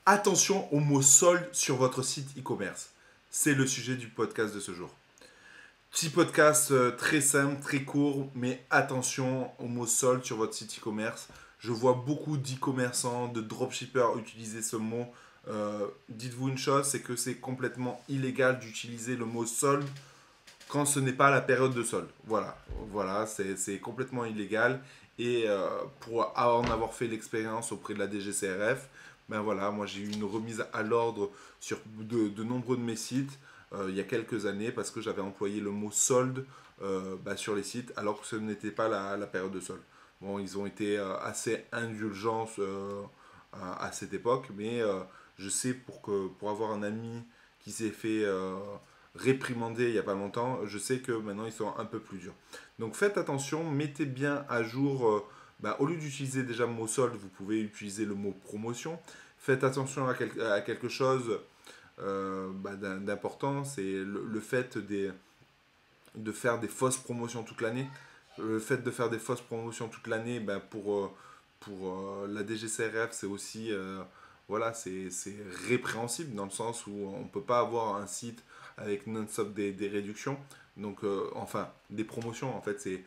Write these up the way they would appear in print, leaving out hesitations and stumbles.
Attention au mot solde sur votre site e-commerce. C'est le sujet du podcast de ce jour. Petit podcast très simple, très court, mais attention au mot solde sur votre site e-commerce. Je vois beaucoup d'e-commerçants, de dropshippers utiliser ce mot. Dites-vous une chose, c'est que c'est complètement illégal d'utiliser le mot solde quand ce n'est pas la période de solde. Voilà, c'est complètement illégal. Et pour en avoir fait l'expérience auprès de la DGCRF, ben voilà, moi j'ai eu une remise à l'ordre sur de nombreux de mes sites il y a quelques années parce que j'avais employé le mot solde sur les sites alors que ce n'était pas la période de solde. Bon, ils ont été assez indulgents à cette époque, mais je sais pour avoir un ami qui s'est fait réprimandé il n'y a pas longtemps, je sais que maintenant ils sont un peu plus durs. Donc faites attention, mettez bien à jour, au lieu d'utiliser déjà le mot solde, vous pouvez utiliser le mot promotion. Faites attention à quelque chose d'important, c'est le fait de faire des fausses promotions toute l'année. Le fait de faire des fausses promotions toute l'année, pour la DGCRF, c'est aussi voilà, c'est répréhensible dans le sens où on ne peut pas avoir un site avec non-stop des réductions. Donc, enfin, des promotions, en fait, c'est.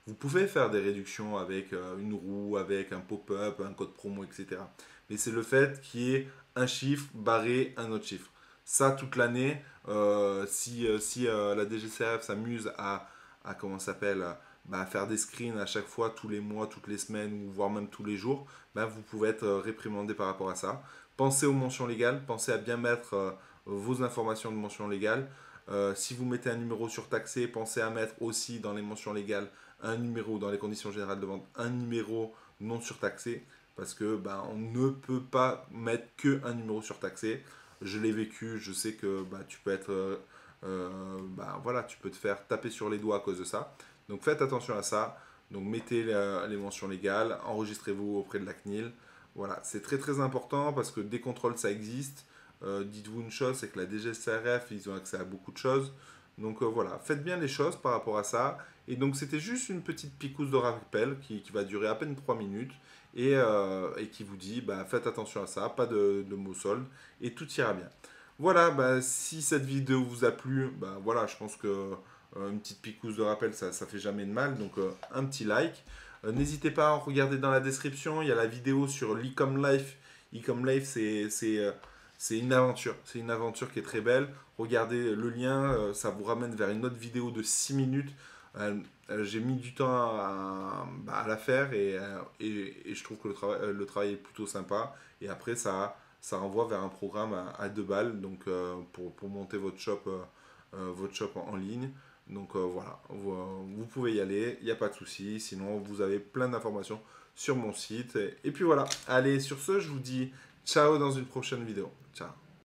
Vous pouvez faire des réductions avec une roue, avec un pop-up, un code promo, etc. Mais c'est le fait qu'il y ait un chiffre barré, un autre chiffre. Ça, toute l'année, si la DGCRF s'amuse à comment ça s'appelle, faire des screens à chaque fois, tous les mois, toutes les semaines, ou voire même tous les jours, vous pouvez être réprimandé par rapport à ça. Pensez aux mentions légales, pensez à bien mettre vos informations de mention légale. Si vous mettez un numéro surtaxé, pensez à mettre aussi dans les mentions légales un numéro, dans les conditions générales de vente, un numéro non surtaxé, parce que on ne peut pas mettre qu'un numéro surtaxé. Je l'ai vécu, je sais que tu peux être, voilà, tu peux te faire taper sur les doigts à cause de ça. Donc faites attention à ça. Donc mettez les mentions légales, enregistrez-vous auprès de la CNIL. Voilà, c'est très très important parce que des contrôles ça existe. Dites-vous une chose, c'est que la DGCRF, ils ont accès à beaucoup de choses. Donc voilà, faites bien les choses par rapport à ça. Et donc c'était juste une petite picouse de rappel qui va durer à peine 3 minutes et qui vous dit faites attention à ça, pas de mots soldes et tout ira bien. Voilà, si cette vidéo vous a plu, voilà, je pense que une petite picouse de rappel, ça fait jamais de mal. Donc un petit like. N'hésitez pas à regarder dans la description, il y a la vidéo sur l'Ecom Life. Ecom Life, c'est une aventure. C'est une aventure qui est très belle. Regardez le lien, ça vous ramène vers une autre vidéo de 6 minutes. J'ai mis du temps à la faire et je trouve que le travail est plutôt sympa. Et après, ça renvoie vers un programme à 2 balles donc, pour monter votre shop en ligne. Donc voilà, vous pouvez y aller, il n'y a pas de souci. Sinon, vous avez plein d'informations sur mon site. Et puis voilà, allez, sur ce, je vous dis ciao dans une prochaine vidéo. Ciao.